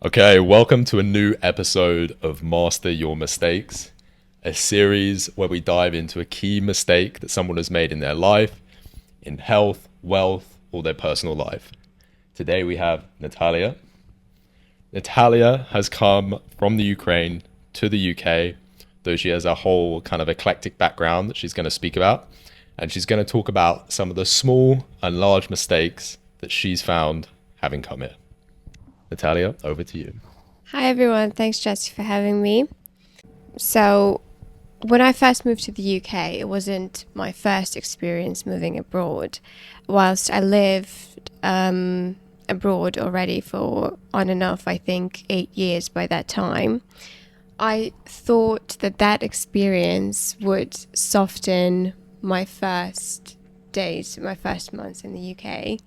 Okay, welcome to a new episode of Master Your Mistakes, a series where we dive into a key mistake that someone has made in their life, in health, wealth, or their personal life. Today we have Natalia. Natalia has come from the Ukraine to the UK, though she has a whole kind of eclectic background that she's going to speak about. And she's going to talk about some of the small and large mistakes that she's found having come here. Natalia, over to you. Hi everyone, thanks Jesse for having me. So, when I first moved to the UK, it wasn't my first experience moving abroad. Whilst I lived abroad already for on and off, I think 8 years by that time, I thought that experience would soften my first days, my first months in the UK.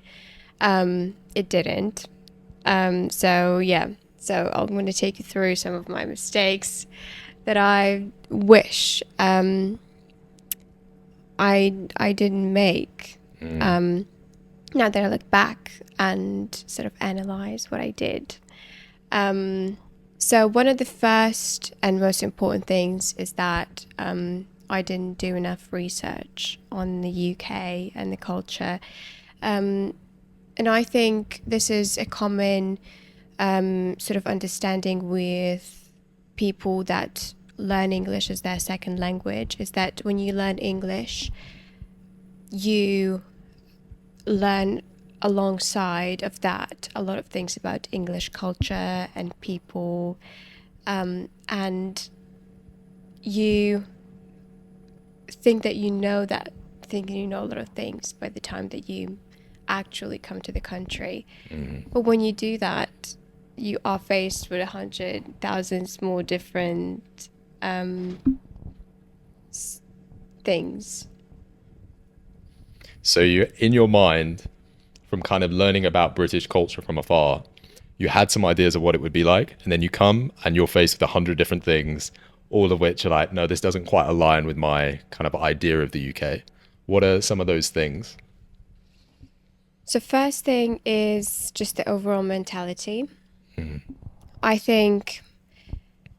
It didn't. So I'm going to take you through some of my mistakes that I wish I didn't make. Now that I look back and sort of analyze what I did. So one of the first and most important things is that I didn't do enough research on the UK and the culture. And I think this is a common sort of understanding with people that learn English as their second language, is that when you learn English, you learn alongside of that a lot of things about English culture and people, and you think that you know a lot of things by the time that you actually come to the country. But when you do that, you are faced with 100,000 more different things. So you, in your mind, from kind of learning about British culture from afar, you had some ideas of what it would be like, and then you come and you're faced with 100 different things, all of which are like, no, this doesn't quite align with my kind of idea of the UK. What are some of those things? So first thing is just the overall mentality. I think,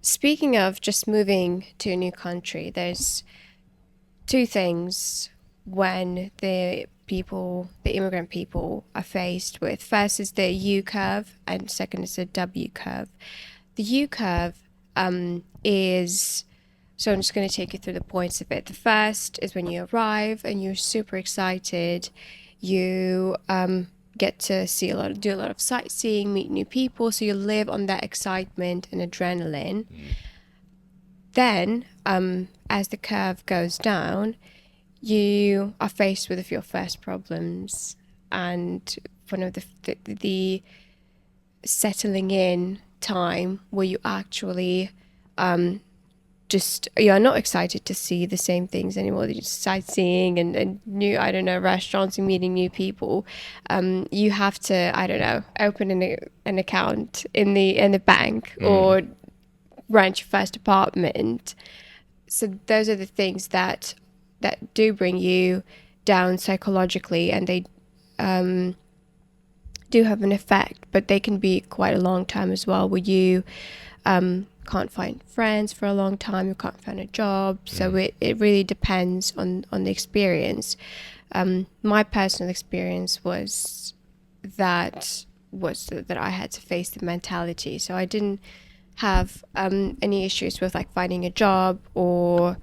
speaking of just moving to a new country, there's two things when the immigrant people are faced with. First is the U curve, and second is the W curve. The U curve is, so I'm just going to take you through the points of it. The first is when you arrive and you're super excited. You get to do a lot of sightseeing, meet new people, so you live on that excitement and adrenaline. Then, as the curve goes down, you are faced with your first problems, and one of the settling in time where you actually you're not excited to see the same things anymore. You're just sightseeing and new, I don't know, restaurants and meeting new people. You have to, I don't know, open an account in the bank or rent your first apartment. So those are the things that do bring you down psychologically, and they do have an effect, but they can be quite a long time as well, where you can't find friends for a long time, you can't find a job. So it really depends on the experience. My personal experience was that I had to face the mentality. So I didn't have any issues with like finding a job or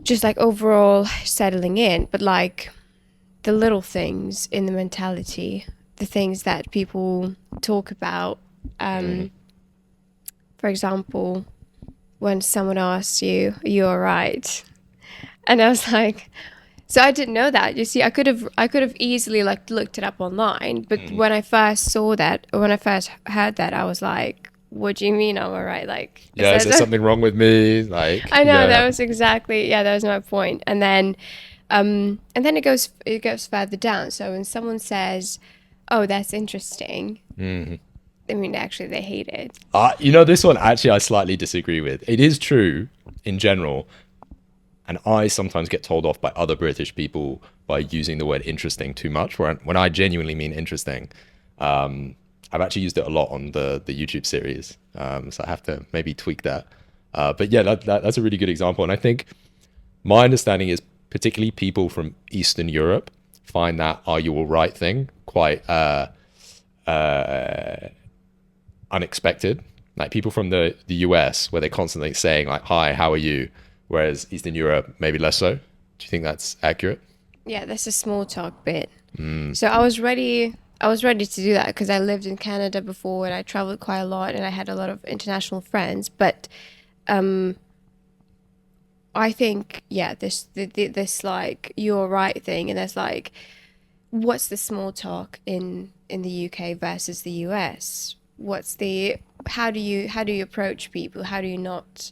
just like overall settling in, but like the little things in the mentality, the things that people talk about. For example, when someone asks you, "Are you all right?" And I was like, so I didn't know that. You see, I could have easily like looked it up online, but when I first saw that, or when I first heard that, I was like, "What do you mean I'm all right?" Like, Yeah, is there something wrong with me? Like, I know, yeah. that was exactly, yeah, that was my point. And then it goes further down. So when someone says, "Oh, that's interesting," I mean, actually, they hate it. This one actually I slightly disagree with. It is true in general, and I sometimes get told off by other British people by using the word interesting too much, when I genuinely mean interesting. I've actually used it a lot on the YouTube series, so I have to maybe tweak that. But yeah, that's a really good example, and I think my understanding is particularly people from Eastern Europe find that "Are you all right?" thing quite unexpected. Like people from the US, where they're constantly saying like "Hi, how are you?" Whereas Eastern Europe, maybe less so. Do you think that's accurate? Yeah, that's a small talk bit. So I was ready. I was ready to do that because I lived in Canada before and I traveled quite a lot and I had a lot of international friends. But I think this like you're right thing, and there's like, what's the small talk in the UK versus the US? What's the how do you approach people? How do you not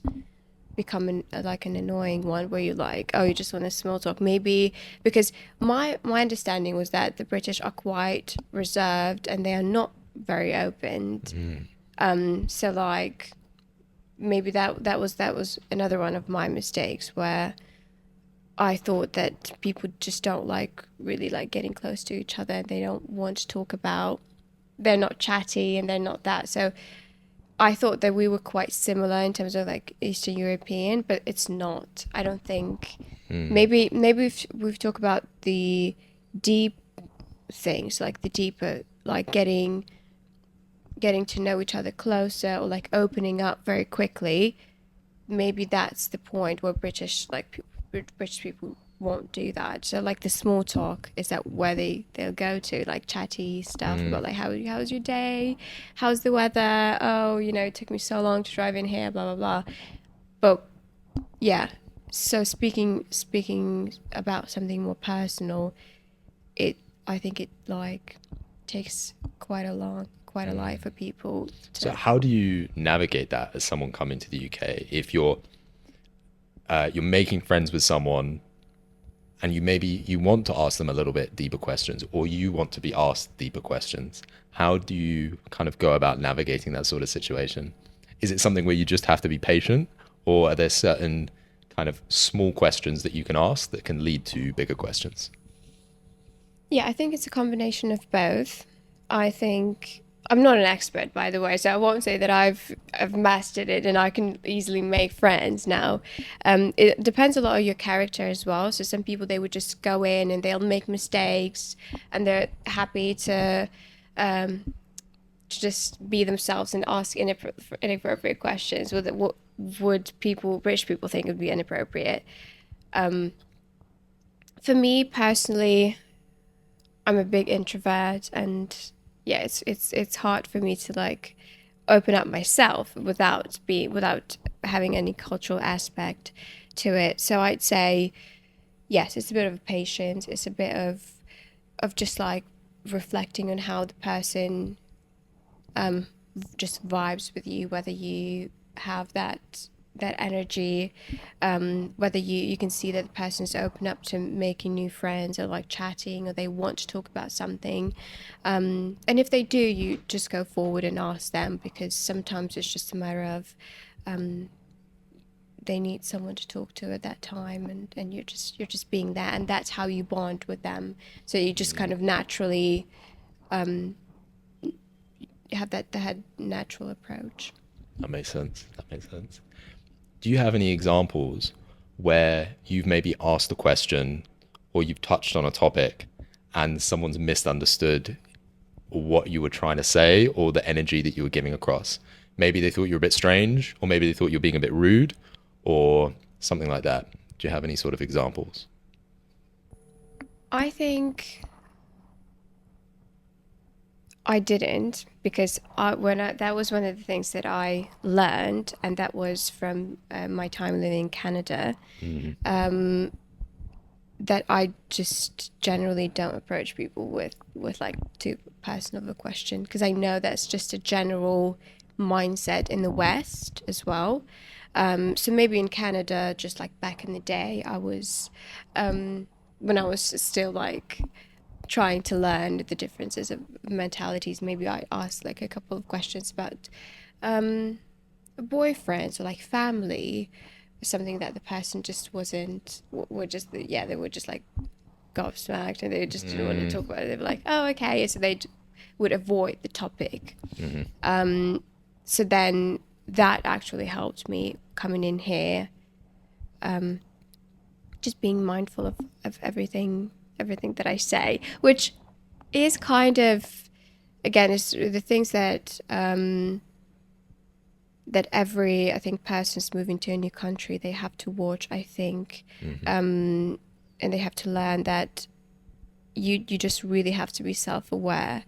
become like an annoying one where you're like, oh, you just want to small talk? Maybe because my understanding was that the British are quite reserved and they are not very open. So like maybe that was another one of my mistakes where I thought that people just don't like really like getting close to each other. They don't want to talk about. They're not chatty and they're not that. So I thought that we were quite similar in terms of like Eastern European, but it's not. I don't think. Maybe we've talked about the deep things, like the deeper, like getting to know each other closer or like opening up very quickly. Maybe that's the point where British people won't do that. So like the small talk is that where they'll go to like chatty stuff about like how's your day, how's the weather, oh it took me so long to drive in here, blah blah blah. But yeah, so speaking about something more personal, it I think it like takes quite a life for people So to. how do you navigate that as someone coming to the UK if you're making friends with someone and you want to ask them a little bit deeper questions or you want to be asked deeper questions? How do you kind of go about navigating that sort of situation? Is it something where you just have to be patient, or are there certain kind of small questions that you can ask that can lead to bigger questions? Yeah, I think it's a combination of both. I think I'm not an expert, by the way, so I won't say that I've mastered it and I can easily make friends now. It depends a lot on your character as well. So some people they would just go in and they'll make mistakes, and they're happy to just be themselves and ask inappropriate questions. What would British people think would be inappropriate? For me personally, I'm a big introvert, and yeah, it's hard for me to like open up myself without having any cultural aspect to it. So I'd say yes, it's a bit of patience. It's a bit of just like reflecting on how the person just vibes with you, whether you have that energy, whether you can see that the person's open up to making new friends or like chatting or they want to talk about something. And if they do, you just go forward and ask them, because sometimes it's just a matter of they need someone to talk to at that time, and you're just being there, and that's how you bond with them. So you just kind of naturally have that natural approach. That makes sense. That makes sense. Do you have any examples where you've maybe asked a question or you've touched on a topic and someone's misunderstood what you were trying to say or the energy that you were giving across? Maybe they thought you were a bit strange, or maybe they thought you were being a bit rude, or something like that. Do you have any sort of examples? I think I didn't, because that was one of the things that I learned, and that was from my time living in Canada. That I just generally don't approach people with like too personal of a question, because I know that's just a general mindset in the West as well. So maybe in Canada, just like back in the day, I was when I was still like trying to learn the differences of mentalities. Maybe I asked like a couple of questions about boyfriends or like family, something that the person just wasn't, were just, yeah, they were just like gobsmacked and they just didn't want to talk about it. They were like, oh, okay. So they'd would avoid the topic. So then that actually helped me coming in here, just being mindful of everything that I say, which is kind of, again, is the things that that every, I think, person's moving to a new country, they have to watch, I think, and they have to learn that you just really have to be self-aware,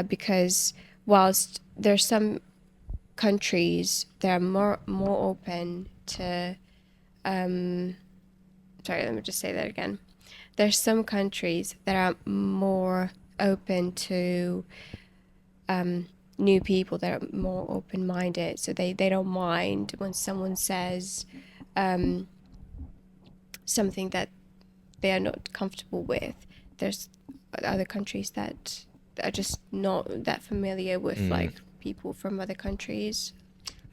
because whilst there's some countries that are more open to, sorry, let me just say that again. There's some countries that are more open to new people, that are more open-minded, so they don't mind when someone says something that they are not comfortable with. There's other countries that are just not that familiar with like people from other countries.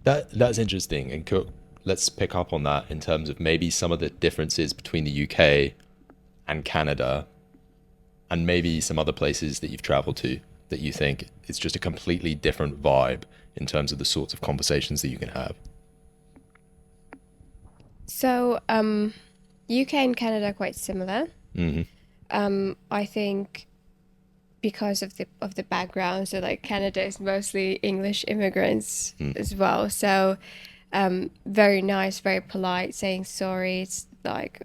That's interesting, and let's pick up on that in terms of maybe some of the differences between the UK and Canada, and maybe some other places that you've traveled to that you think it's just a completely different vibe in terms of the sorts of conversations that you can have. So UK and Canada are quite similar. I think because of the background, so like Canada is mostly English immigrants as well, so very nice, very polite, saying sorry. It's like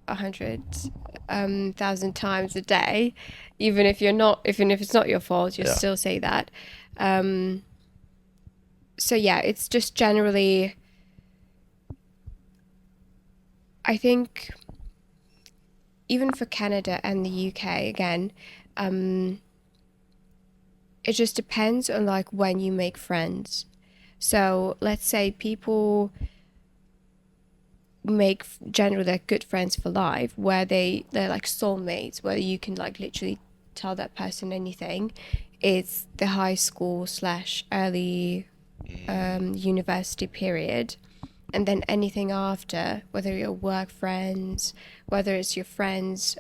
100,000 times a day, even if it's not your fault, you still say that. So yeah, it's just generally, I think, even for Canada and the UK, again, it just depends on like when you make friends. So let's say people make generally like good friends for life, where they're like soulmates, where you can like literally tell that person anything. It's the high school / early university period, and then anything after, whether your work friends, whether it's your friends,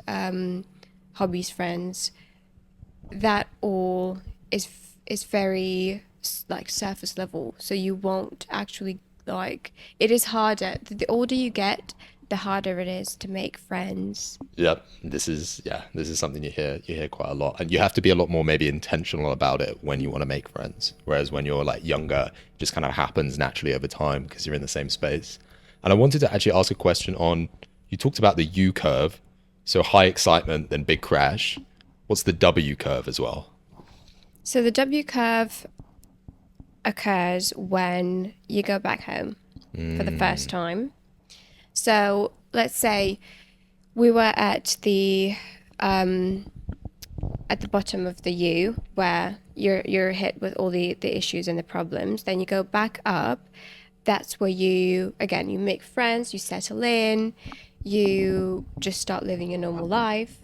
hobbies friends, that all is very like surface level. So you won't actually, like, it is harder. The older you get, the harder it is to make friends. Yep. This is something you hear quite a lot, and you have to be a lot more maybe intentional about it when you want to make friends. Whereas when you're like younger, it just kind of happens naturally over time because you're in the same space. And I wanted to actually ask a question on, you talked about the U curve, so high excitement, then big crash. What's the W curve as well? So the W curve occurs when you go back home for the first time. So let's say we were at the bottom of the U, where you're hit with all the issues and the problems. Then you go back up. That's where you make friends, you settle in, you just start living your normal life.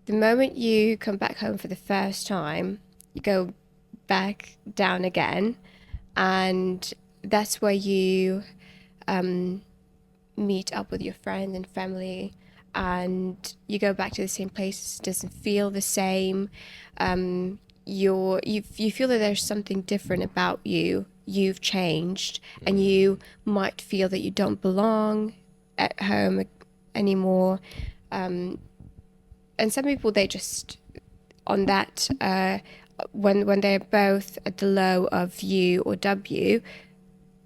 The moment you come back home for the first time, you go back down again, and that's where you meet up with your friends and family, and you go back to the same place. It doesn't feel the same. You feel that there's something different about you. You've changed, and you might feel that you don't belong at home anymore. And some people, they just, on that, when they're both at the low of U or W,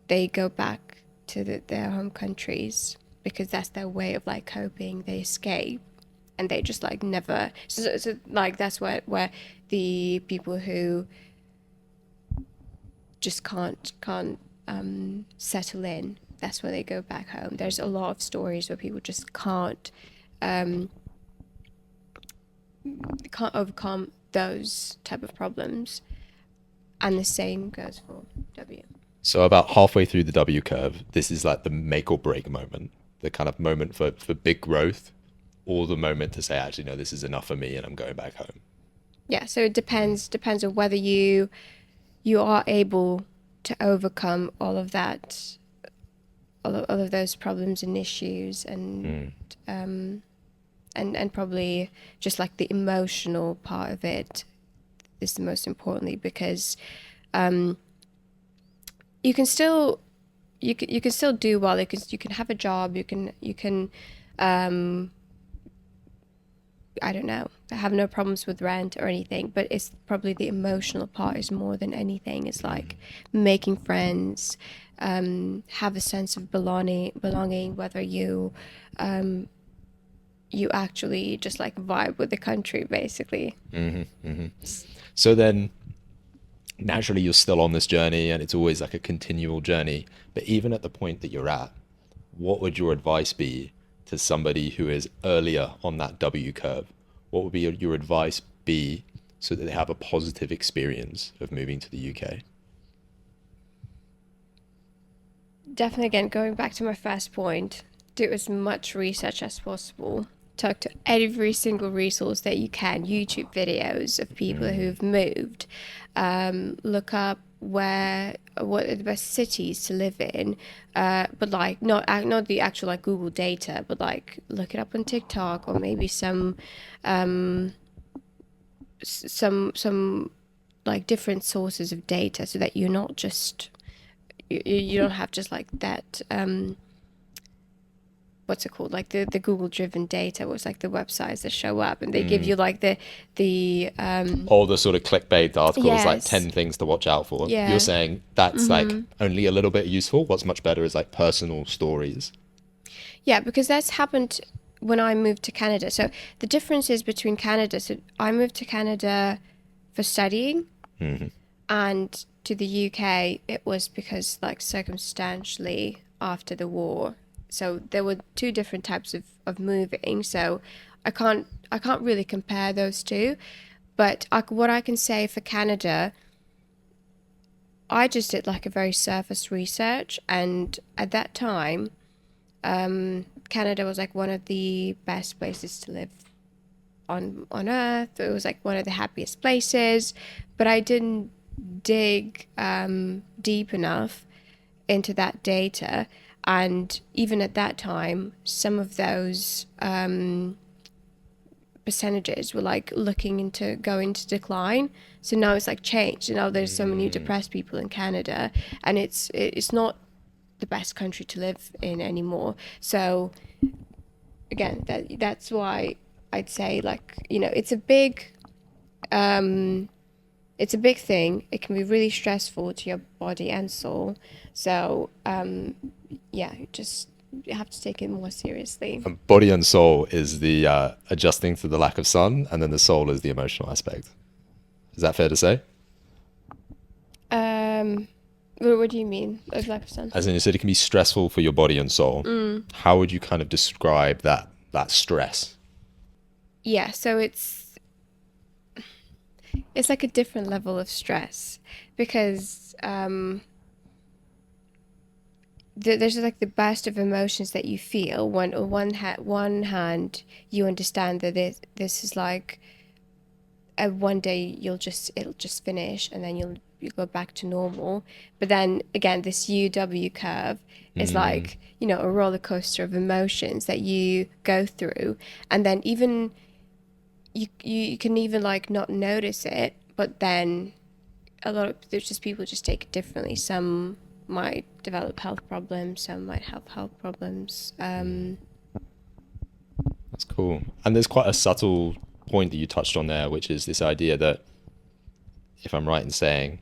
they go back to their home countries, because that's their way of like coping. They escape, and they just like never. So like that's where the people who just can't settle in, that's where they go back home. There's a lot of stories where people just can't overcome those type of problems, and the same goes for W. So about halfway through the W curve, this is like the make or break moment, the kind of moment for big growth, or the moment to say, actually, no, this is enough for me and I'm going back home. Yeah, so it depends on whether you are able to overcome all of that, all of those problems and issues, and probably just like the emotional part of it, is the most importantly, because you can still you can still do well. You can have a job. You can I don't know, have no problems with rent or anything. But it's probably the emotional part is more than anything. It's like making friends, have a sense of belonging. Whether you actually just like vibe with the country, basically. So then naturally you're still on this journey and it's always like a continual journey. But even at the point that you're at, what would your advice be to somebody who is earlier on that W curve? What would be your advice be so that they have a positive experience of moving to the UK? Definitely, again, going back to my first point, do as much research as possible. Talk to every single resource that you can, YouTube videos of people who've moved. Look up what are the best cities to live in, but like not the actual like Google data, but like look it up on TikTok, or maybe some like different sources of data, so that you're not just you don't have just like that what's it called, like the Google driven data, was like the websites that show up and they give you like the All the sort of clickbait articles, like yes, 10 things to watch out for. yeah. You're saying that's like only a little bit useful. What's much better is like personal stories. Yeah, because that's happened when I moved to Canada. So the difference is between Canada. So I moved to Canada for studying, and to the UK it was because like circumstantially after the war. So there were two different types of moving. So I can't really compare those two. But what I can say for Canada, I just did like a very surface research, and at that time, Canada was like one of the best places to live on earth. It was like one of the happiest places, but I didn't dig deep enough into that data. And even at that time, some of those percentages were like looking into going to decline. So now it's like changed. And now there's so many depressed people in Canada, and it's not the best country to live in anymore. So again, that's why I'd say, like, you know, it's a big thing. It can be really stressful to your body and soul. So yeah, you have to take it more seriously. Body and soul is the adjusting to the lack of sun, and then the soul is the emotional aspect. Is that fair to say? What do you mean, lack of sun? As in, you said it can be stressful for your body and soul. How would you kind of describe that stress? Yeah, so it's like a different level of stress, because there's just like the burst of emotions that you feel. When on one hand you understand that this is like one day it'll just finish, and then you go back to normal. But then again, this UW curve is like, you know, a roller coaster of emotions that you go through, and then even you can even like not notice it, but then there's just people just take it differently. Some might develop health problems, some might have health problems. That's cool. And there's quite a subtle point that you touched on there, which is this idea that, if I'm right in saying,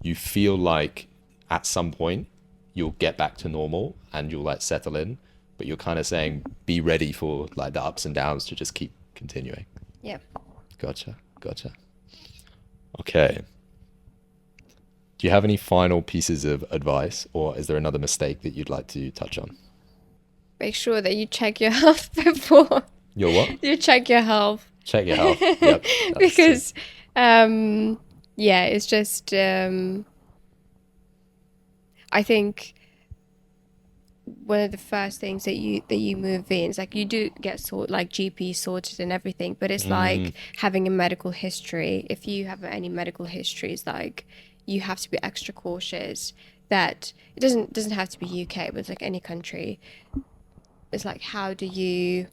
you feel like at some point you'll get back to normal and you'll like settle in, but you're kind of saying be ready for like the ups and downs to just keep continuing. Yeah. Gotcha. Okay. Do you have any final pieces of advice, or is there another mistake that you'd like to touch on? Make sure that you check your health before Your what? you check your health. Check your health. Yep. Because yeah, it's just I think one of the first things that you move in is like you do get like GP sorted and everything, but it's like having a medical history. If you have any medical histories, like, you have to be extra cautious. That it doesn't have to be UK, but it's like any country. It's like, how do you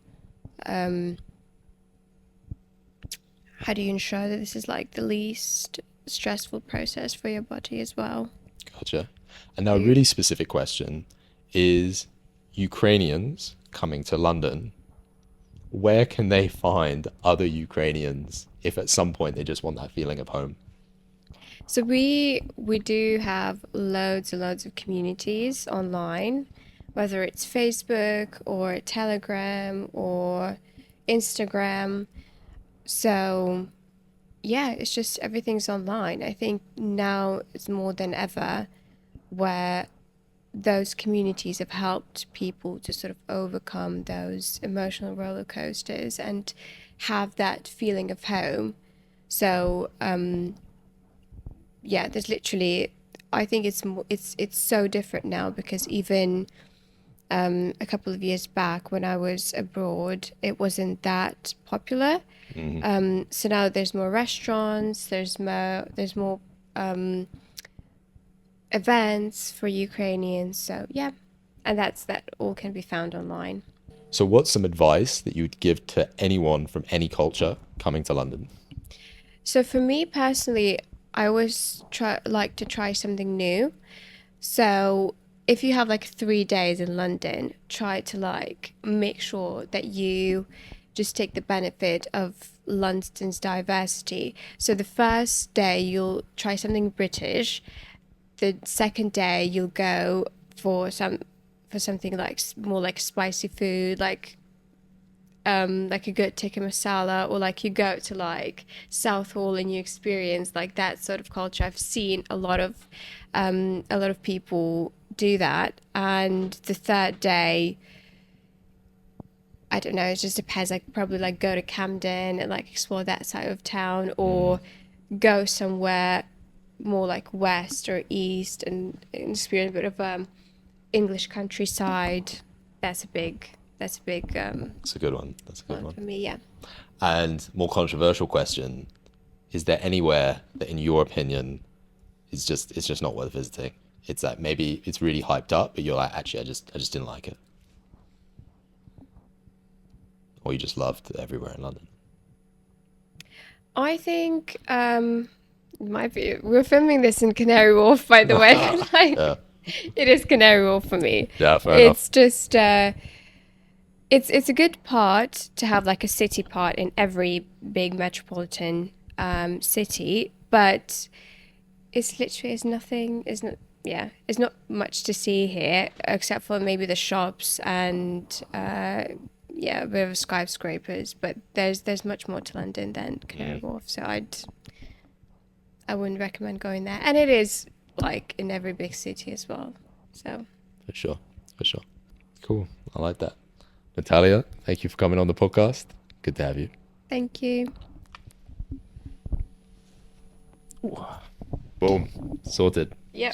how do you ensure that this is like the least stressful process for your body as well? Gotcha. And now a really specific question is Ukrainians coming to London, where can they find other Ukrainians if at some point they just want that feeling of home? So we do have loads and loads of communities online, whether it's Facebook or Telegram or Instagram. So yeah, it's just everything's online. I think now it's more than ever where those communities have helped people to sort of overcome those emotional roller coasters and have that feeling of home. So yeah, there's literally, I think it's so different now because even a couple of years back when I was abroad, it wasn't that popular. So now there's more restaurants, there's more events for Ukrainians. So yeah, and that all can be found online. So what's some advice that you'd give to anyone from any culture coming to London? So for me personally, I always like to try something new. So if you have like 3 days in London, try to like make sure that you just take the benefit of London's diversity. So the first day you'll try something British. The second day you'll go for something like more like spicy food, like a good tikka masala, or like you go to like Southall and you experience like that sort of culture. I've seen a lot of people do that. And the third day, I don't know, it just depends. Like probably like go to Camden and like explore that side of town, or go somewhere more like west or east and experience a bit of English countryside. That's a big That's That's a good one. That's a good one one. for me. Yeah. And more controversial question, is there anywhere that in your opinion it's just not worth visiting? It's like maybe it's really hyped up, but you're like, actually I just didn't like it. Or you just loved everywhere in London. I think might be. We're filming this in Canary Wharf, by the way. Like, Yeah. it is Canary Wharf for me. Yeah, fair enough. It's just it's a good part to have like a city part in every big metropolitan city, but it's literally is nothing. Is not yeah. It's not much to see here except for maybe the shops and yeah, a bit of skyscrapers. But there's much more to London than Canary Wharf, so I wouldn't recommend going there. And it is like in every big city as well. So For sure. For sure. Cool. I like that. Natalia, thank you for coming on the podcast. Good to have you. thank you. Boom. Sorted. Yep.